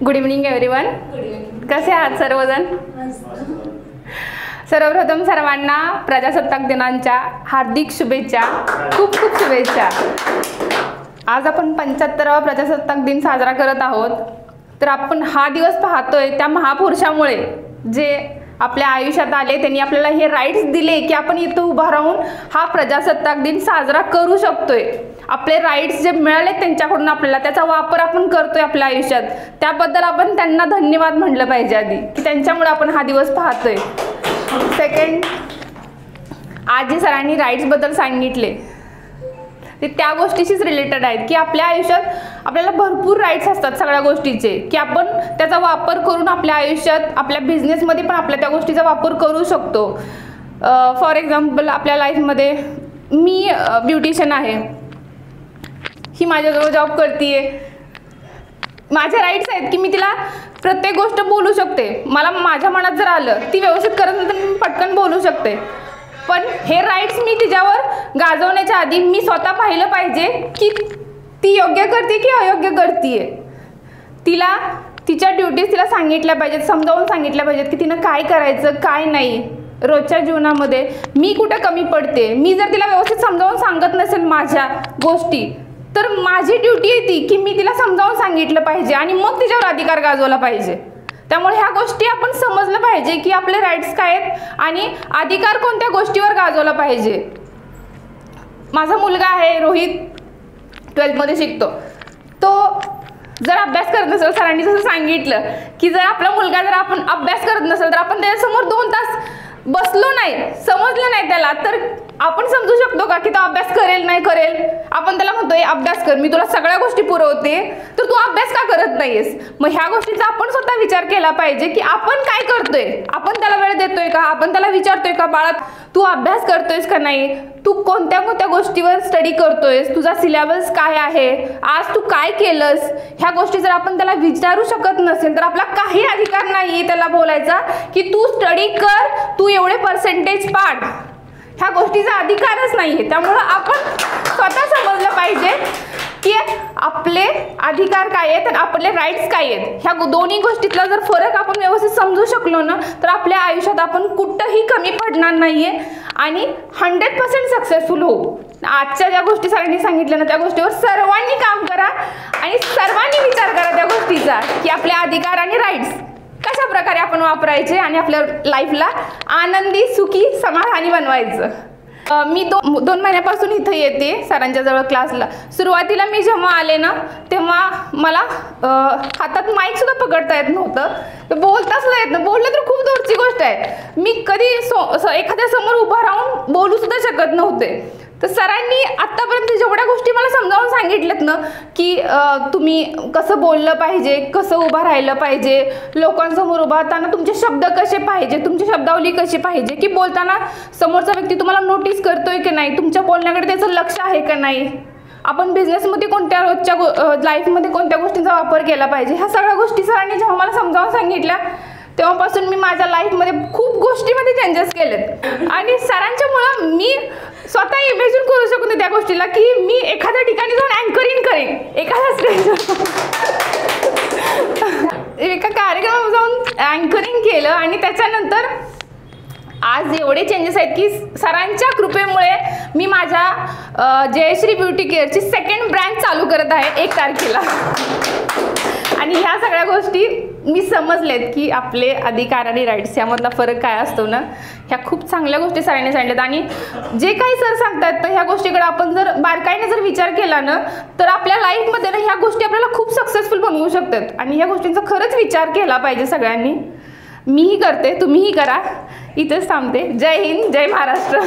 Good evening everyone. Good evening. कसे आहात सर्वजण? सर्वप्रथम सर्वांना प्रजासत्ताक दिनाच्या हार्दिक शुभेच्छा. खूप खूप शुभेच्छा. आज आपण 75वा प्रजासत्ताक दिन साजरा करत आहोत. तर आपण हा दिवस पाहतोय त्या महापुरुषामुळे जे आपल्या आयुष्यात आले. त्यांनी आपल्याला हे राईट्स दिले की आपण इथं उभा राहून हा प्रजासत्ताक दिन साजरा करू शकतोय. आपले राईट्स जे मिळाले त्यांच्याकडून आपल्याला त्याचा वापर आपण करतोय आपल्या आयुष्यात. त्याबद्दल आपण त्यांना धन्यवाद म्हटलं पाहिजे आधी की त्यांच्यामुळे आपण हा दिवस पाहतोय. सेकंड, आज जे सरांनी राईट्सबद्दल सांगितले ते त्या गोष्टीशीच रिलेटेड आहेत की आपल्या आयुष्यात आपल्याला भरपूर राईट्स असतात सगळ्या गोष्टीचे की आपण त्याचा वापर करून आपल्या आयुष्यात आपल्या बिझनेसमध्ये पण आपल्या त्या गोष्टीचा वापर करू शकतो. फॉर एक्झाम्पल आपल्या लाईफमध्ये मी ब्युटिशियन आहे. ही माझ्याजवळ जॉब करते. माझे राईट्स आहेत की मी तिला प्रत्येक गोष्ट बोलू शकते. मला माझ्या मनात जर आलं ती व्यवस्थित करत नाही तर मी पटकन बोलू शकते. पण हे राईट्स मी तिच्यावर गाजवण्याच्या आधी मी स्वतः पाहिलं पाहिजे की ती योग्य करते की अयोग्य करते. तिला तिच्या ड्युटीज तिला सांगितल्या पाहिजेत, समजावून सांगितल्या पाहिजेत की तिनं काय करायचं काय नाही. रोजच्या जीवनामध्ये मी कुठे कमी पडते. मी जर तिला व्यवस्थित समजावून सांगत नसेल माझ्या गोष्टी तर माझी ड्युटी आहे ती की मी तिला समजावून सांगितलं पाहिजे आणि मग तिच्यावर अधिकार गाजवला पाहिजे. त्यामुळे ह्या गोष्टी आपण समजलं पाहिजे की आपले राईट्स काय आहेत आणि अधिकार कोणत्या गोष्टीवर गाजवला पाहिजे. माझा मुलगा आहे रोहित, 12th शिकतो. तो जर अभ्यास करत नसेल, सरांनी जसं सांगितलं की जर आपला मुलगा जर आपण अभ्यास करत नसेल तर आपण त्याच्यासमोर 2 तास बसलो नाही, समजलं नाही त्याला, तर आपण समजू शकतो का की तो अभ्यास करेल नाही करेल. आपण त्याला म्हणतोय अभ्यास कर, मी तुला सगळ्या गोष्टी पुरवते, तर तू अभ्यास का करत नाहीस. मग ह्या गोष्टीचा आपण स्वतः विचार केला पाहिजे की आपण काय करतोय. आपण त्याला वेळ देतोय का, आपण त्याला विचारतोय का बाळा तू अभ्यास करतोयस का नाही, तू कोणत्या कोणत्या गोष्टीवर स्टडी करतोयस, तुझा सिलेबस काय आहे, आज तू काय केलंस. ह्या गोष्टी जर आपण त्याला विचारू शकत नसेल तर आपला काही अधिकार नाही त्याला बोलायचा की तू स्टडी कर, तू एवढे पर्सेंटेज पाड. ह्या गोष्टीचा अधिकारच नाही आहे. त्यामुळं आपण स्वतः समजलं पाहिजे की आपले अधिकार काय आहेत आणि आपले राईट्स काय आहेत. ह्या दोन्ही गोष्टीतला जर फरक आपण व्यवस्थित समजू शकलो ना तर आपल्या आयुष्यात आपण कुठंही कमी पडणार नाही आहे आणि 100% सक्सेसफुल होऊ. आजच्या ज्या गोष्टी सरांनी सांगितल्या ना त्या गोष्टीवर सर्वांनी काम करा आणि सर्वांनी विचार करा त्या गोष्टीचा की आपले अधिकार आणि राईट्स कशा प्रकारे आपण वापरायचे आणि आपल्या लाईफला आनंदी सुखी समाधानी बनवायचं. मी 2 महिन्यापासून इथं येते सरांच्या जवळ क्लासला. सुरुवातीला मी जेव्हा आले ना तेव्हा मला हातात माईक सुद्धा पकडता येत नव्हतं, बोलता सुद्धा येत नव्हतं. बोललं तर खूप दूरची गोष्ट आहे. मी कधी एखाद्या समोर उभा राहून बोलू सुद्धा शकत नव्हते. तर सरांनी आत्तापर्यंत जेवढ्या गोष्टी मला समजावून सांगितल्यात ना की तुम्ही कसं बोललं पाहिजे, कसं उभं राहिलं पाहिजे, लोकांसमोर उभा राहताना तुमचे शब्द कसे पाहिजे, तुमची शब्दावली कशी पाहिजे, की बोलताना समोरचा व्यक्ती तुम्हाला नोटीस करतोय की नाही, तुमच्या बोलण्याकडे त्याचं लक्ष आहे का नाही, आपण बिझनेसमध्ये कोणत्या रोजच्या लाईफमध्ये कोणत्या गोष्टींचा वापर केला पाहिजे. ह्या सगळ्या गोष्टी सरांनी जेव्हा मला समजावून सांगितल्या तेव्हापासून मी माझ्या लाईफमध्ये खूप गोष्टीमध्ये चेंजेस केलेत. आणि सरांच्यामुळं मी स्वतः इमॅजिन करू शकते त्या गोष्टीला की मी एखाद्या ठिकाणी जाऊन अँकरिंग करेन, एखाद्या स्टेजवर एका कार्यक्रमात जाऊन अँकरिंग केलं आणि त्याच्यानंतर आज एवढे चेंजेस आहेत की सरांच्या कृपेमुळे मी माझ्या जयश्री ब्युटी केअरची 2nd ब्रँच चालू करत आहे 1 तारखेला. आणि ह्या सगळ्या गोष्टी मी समजलेत की आपले अधिकार आणि राईट्स यामधला फरक काय असतो ना. ह्या खूप चांगल्या गोष्टी सरांनी सांगितल्यात आणि जे काही सर सांगतात तर ह्या गोष्टीकडे आपण जर बारकाईने जर विचार केला ना तर आपल्या लाईफमध्ये ना ह्या गोष्टी आपल्याला खूप सक्सेसफुल बनवू शकतात. आणि ह्या गोष्टींचा खरंच विचार केला पाहिजे सगळ्यांनी. मीही करते, तुम्हीही करा. इथेच थांबते. जय हिंद, जय महाराष्ट्र.